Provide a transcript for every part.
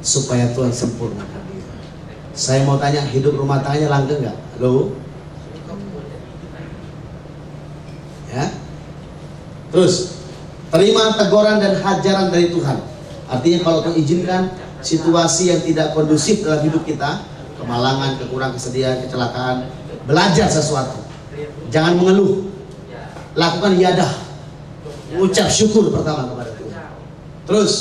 supaya Tuhan sempurnakan dia. Saya mau tanya, hidup rumah tangganya langgeng nggak? Halo? Ya. Terus, terima teguran dan hajaran dari Tuhan. Artinya kalau Tuhan izinkan situasi yang tidak kondusif dalam hidup kita, kemalangan, kekurangan, kesedihan, kecelakaan, belajar sesuatu. Jangan mengeluh. Lakukan iyadah. Ucap syukur pertama kepada Tuhan. Terus,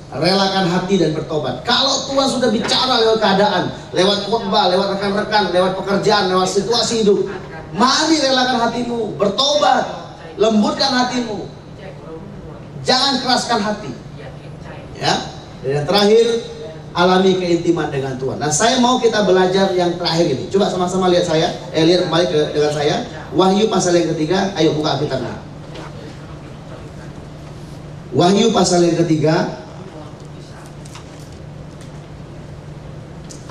relakan hati dan bertobat. Kalau Tuhan sudah bicara lewat keadaan, lewat khotbah, lewat rekan-rekan, lewat pekerjaan, lewat situasi hidup, mari relakan hatimu, bertobat, lembutkan hatimu, jangan keraskan hati. Ya. Dan yang terakhir, alami keintiman dengan Tuhan. Nah, saya mau kita belajar yang terakhir ini. Coba sama-sama lihat saya, lihat kembali dengan saya. Wahyu pasal yang ketiga, ayo buka Alkitabnya. Wahyu pasal yang ketiga,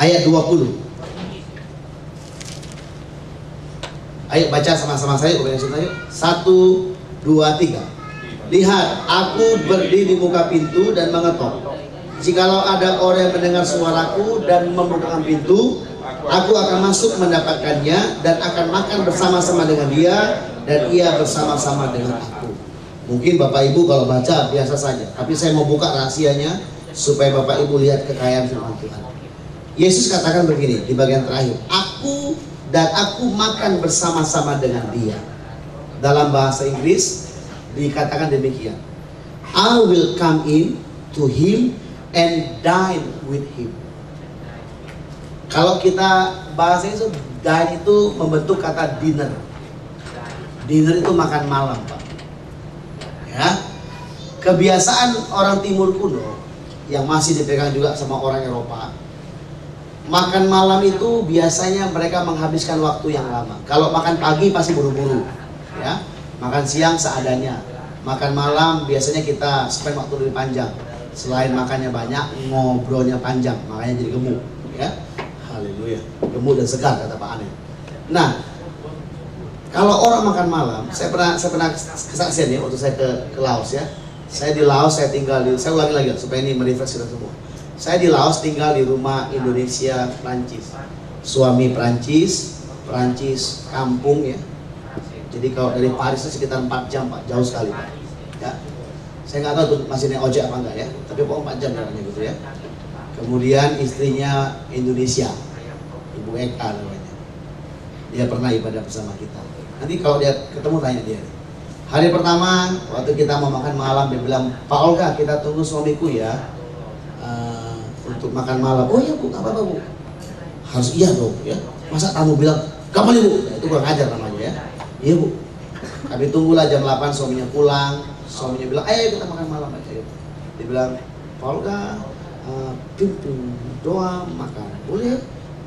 ayat 20. Ayo baca sama-sama saya. 1, 2, 3. Lihat, aku berdiri di muka pintu dan mengetok. Jikalau ada orang yang mendengar suaraku dan membukakan pintu, aku akan masuk mendapatkannya dan akan makan bersama-sama dengan dia dan ia bersama-sama dengan aku. Mungkin Bapak Ibu kalau baca biasa saja, tapi saya mau buka rahasianya supaya Bapak Ibu lihat kekayaan firman Tuhan. Yesus katakan begini di bagian terakhir, aku makan bersama-sama dengan dia. Dalam bahasa Inggris dikatakan demikian, I will come in to him and dine with him. Kalau kita bahasa itu, dine itu membentuk kata dinner. Dinner itu makan malam, Pak. Ya, kebiasaan orang Timur kuno yang masih dipegang juga sama orang Eropa, makan malam itu biasanya mereka menghabiskan waktu yang lama. Kalau makan pagi pasti buru-buru, ya. Makan siang seadanya. Makan malam biasanya kita spend waktu lebih panjang. Selain makannya banyak, ngobrolnya panjang, makanya jadi gemuk, ya. Haleluya. Gemuk dan segar kata Pak Ane. Nah, kalau orang makan malam, saya pernah kesaksian ya waktu saya ke Laos ya. Saya di Laos, saya ulangi lagi supaya ini merefresh kita semua. Saya di Laos tinggal di rumah Indonesia Prancis. Suami Prancis, kampung ya. Jadi kalau dari Paris itu sekitar 4 jam Pak, jauh sekali Pak. Ya. Saya nggak tahu tuh masih naik ojek apa enggak ya, tapi pokoknya 4 jam jaraknya gitu ya. Kemudian istrinya Indonesia, Ibu Eka namanya. Dia pernah ibadah bersama kita. Nanti kalau dia ketemu tanya dia. Hari pertama waktu kita mau makan malam dia bilang, Pak Olga kita tunggu suamiku ya untuk makan malam. Oh iya Bu, nggak apa-apa Bu. Harus iya dong ya. Masa tamu bilang kapan Ibu? Nah, itu kurang ajar namanya ya. Iya Bu. Kami tunggulah jam 8 suaminya pulang. Suaminya bilang, ayo kita makan malam aja. Dia bilang, Pak Olga pimpin doa makan.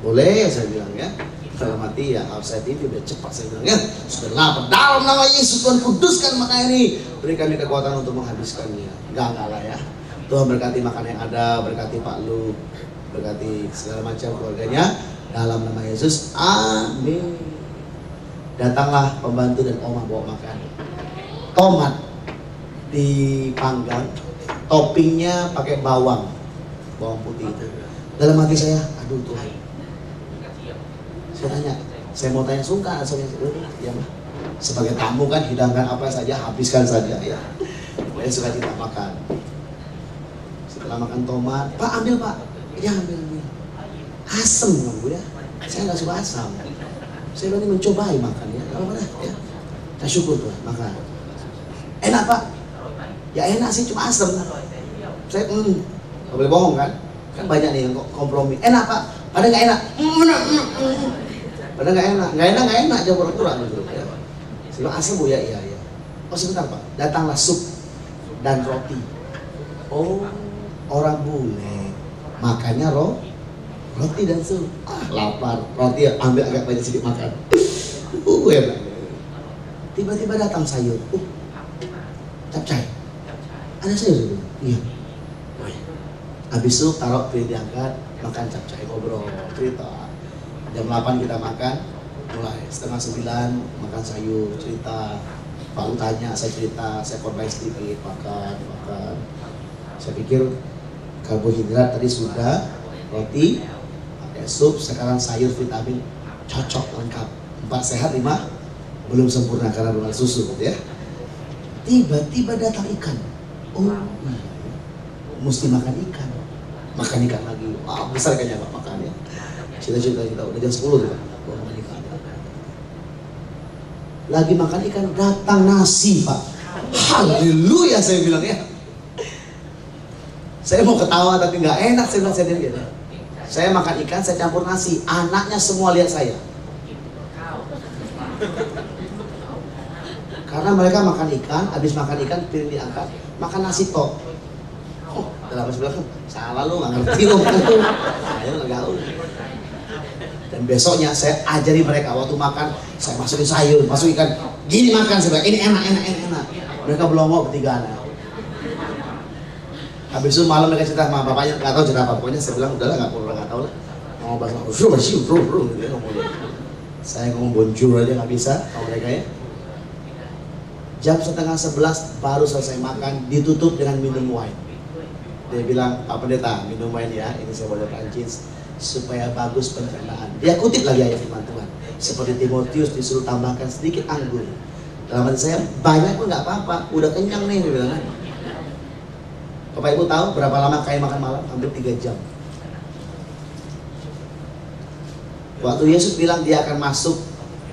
Boleh saya bilang ya. Dalam hati ya harus saya TV biar cepat saya bilang ya. Sudah lapar dalam nama Yesus Tuhan kuduskan makanan ini. Beri kami kekuatan untuk menghabiskannya. Enggak lah ya. Tuhan berkati makan yang ada, berkati Pak Lu, berkati segala macam keluarganya. Dalam nama Yesus, amin. Datanglah pembantu dan oma bawa makan. Tomat dipanggang, toppingnya pakai bawang putih itu. Dalam hati saya, aduh Tuhan. Saya mau tanya sungkan, ya mah. Sebagai tamu kan hidangkan apa saja, habiskan saja ya. Saya suka kita makan. Setelah makan tomat, Pak ambil Pak, ya ambil. Asam dong Bu ya, saya nggak suka asam. Saya berani mencobai makan ya, kalau mana ya. Saya syukur Tuhan makan. Enak Pak, ya enak sih cuma asam. Saya nggak boleh bohong kan banyak nih yang kompromi. Enak Pak, padahal nggak enak. Padahal nggak enak, jangan pura-pura gitu ya. Saya asam Bu ya, iya. Oh sebentar Pak, datanglah sup dan roti. Oh orang bule makannya roti dan sup. Lapar, roti ambil agak banyak sedikit makan. Ya. Tiba-tiba datang sayur. Capcay. Ada sayur itu? Iya. Habis itu taruh piring diangkat, makan capcay, ngobrol, cerita. Jam 8 kita makan, mulai setengah 9 makan sayur, cerita. Pak Lu tanya, saya cerita, saya korban sedikit, makan. Saya pikir Karbohidrat tadi sudah, roti, pakai sup, sekarang sayur, vitamin, cocok, lengkap. 4 sehat, 5 belum sempurna karena belum susu, gitu ya. Tiba-tiba datang ikan. Oh iya, mesti makan ikan. Makan ikan lagi. Wah, besar ikannya Pak, makan ya. Cita-cita kita udah jam 10 tuh Pak. Makan ikan. Lagi makan ikan, datang nasi Pak. Haleluya saya bilang ya. Saya mau ketawa tapi nggak enak saya bilang, saya bilang gitu. Saya makan ikan, saya campur nasi. Anaknya semua lihat saya. Karena mereka makan ikan, habis makan ikan piring diangkat, makan nasi tok. Oh, dalam sebelah kan salah lu, nggak ngerti lu. Saya nggak tahu. Dan besoknya saya ajari mereka waktu makan, saya masukin sayur, masukin ikan, gini makan sebenarnya, ini enak. Mereka belum mau bertiga anak. Habis itu malam mereka cerita sama bapaknya, nggak tahu cerita apa, pokoknya saya bilang udahlah nggak tahu lah. Mau bahasa bro, gitu ya ngomong. Saya ngomong bonjour aja nggak bisa sama mereka ya. Jam 10:30 baru selesai makan, ditutup dengan minum wine. Dia bilang, Pak Pendeta minum wine ya, ini saya boleh Prancis supaya bagus pencernaan. Dia kutip lagi ayat firman Tuhan, seperti Timotius disuruh tambahkan sedikit anggur. Dalam hati saya, banyak pun nggak apa-apa, udah kenyang nih, dia bilang. Bapak Ibu tahu berapa lama kayak makan malam? Hampir 3 jam. Waktu Yesus bilang dia akan masuk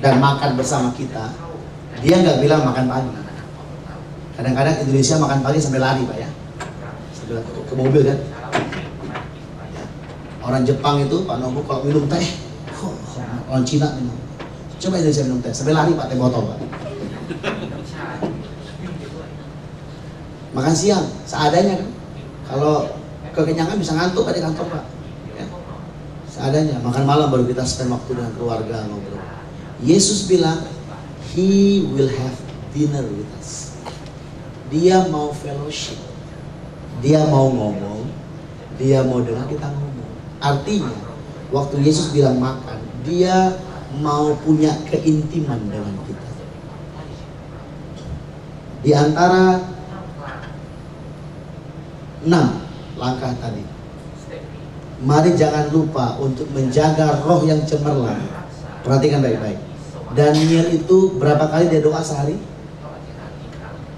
dan makan bersama kita, dia nggak bilang makan pagi. Kadang-kadang Indonesia makan pagi sampai lari Pak ya, sampai ke mobil kan. Orang Jepang itu Pak Nobu kalau minum teh, orang Cina minum. Coba Indonesia minum teh, sampai lari Pak, teh botol Pak. Makan siang seadanya kan. Kalau kekenyangan bisa ngantuk Pak di kantor Pak. Ya. Seadanya. Makan malam baru kita spend waktu dengan keluarga ngobrol. Yesus bilang, He will have dinner with us. Dia mau fellowship. Dia mau ngomong. Dia mau dengar kita ngomong. Artinya, waktu Yesus bilang makan, dia mau punya keintiman dengan kita. Di antara 6 langkah tadi, mari jangan lupa untuk menjaga roh yang cemerlang. Perhatikan baik-baik. Daniel itu berapa kali dia doa sehari?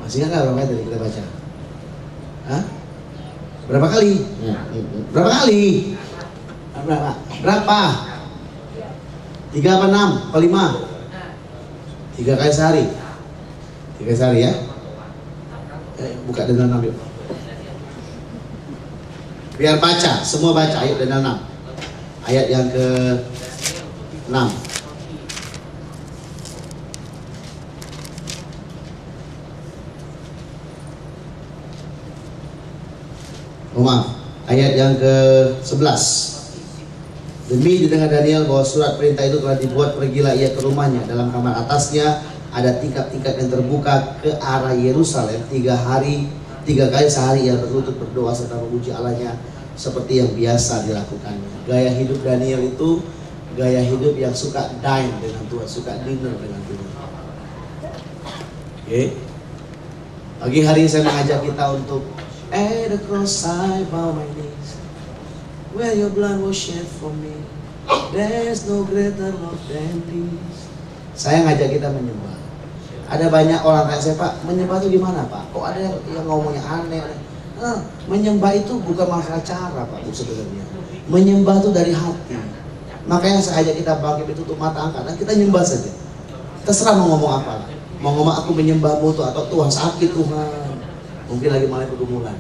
Masih ingat nggak berapa kali tadi kita baca? Hah? Berapa kali? Berapa kali? Berapa? 3 apa 6? Apa 5? 3 kali sehari. 3 kali sehari ya. Buka Daniel 6 yuk. Biar baca, semua baca ayat Daniel 6. Ayat yang ke-6. Oh maaf, ayat yang ke-11. Demi didengar Daniel bahwa surat perintah itu telah dibuat, pergilah ia ke rumahnya. Dalam kamar atasnya ada tingkap-tingkap yang terbuka ke arah Yerusalem. 3 kali sehari ia berlutut berdoa serta memuji Allahnya seperti yang biasa dilakukannya. Gaya hidup Daniel itu gaya hidup yang suka dine dengan Tuhan, suka dinner dengan Tuhan. Oke. Pagi hari saya mengajak kita untuk at the cross I bow my knees, where your blood was shed for me, there's no greater love than this. Saya ngajak kita menyembah. Ada banyak orang tanya saya, Pak, menyembah itu gimana Pak? Kok ada yang ngomongnya aneh? Menyembah itu bukan masalah cara Pak, sebenarnya. Menyembah itu dari hati. Makanya saya ajak kita bangkit itu tutup mata angkat dan kita nyembah saja. Terserah mau ngomong apa. Mau ngomong aku menyembahmu tuh, atau Tuhan sakit Tuhan. Mungkin lagi mulai pergumulan.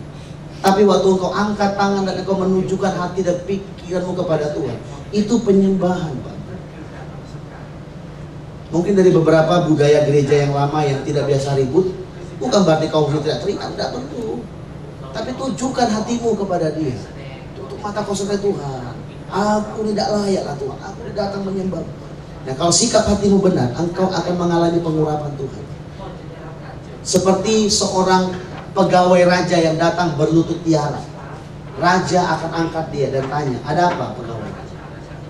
Tapi waktu engkau angkat tangan dan engkau menunjukkan hati dan pikiranmu kepada Tuhan, itu penyembahan Pak. Mungkin dari beberapa budaya gereja yang lama yang tidak biasa ribut, bukan berarti kau tidak terima, tidak perlu. Tapi tunjukkan hatimu kepada Dia. Tutup mata kau sampai Tuhan. Aku tidak layak lah Tuhan, aku datang menyembah. Nah kalau sikap hatimu benar, engkau akan mengalami pengurapan Tuhan. Seperti seorang pegawai raja yang datang berlutut tiara. Raja akan angkat dia dan tanya, ada apa pegawai?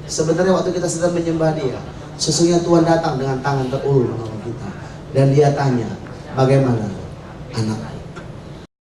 Sebenarnya waktu kita sedang menyembah Dia, sesungguhnya Tuhan datang dengan tangan terulur menolong kita. Dan Dia tanya, bagaimana anak?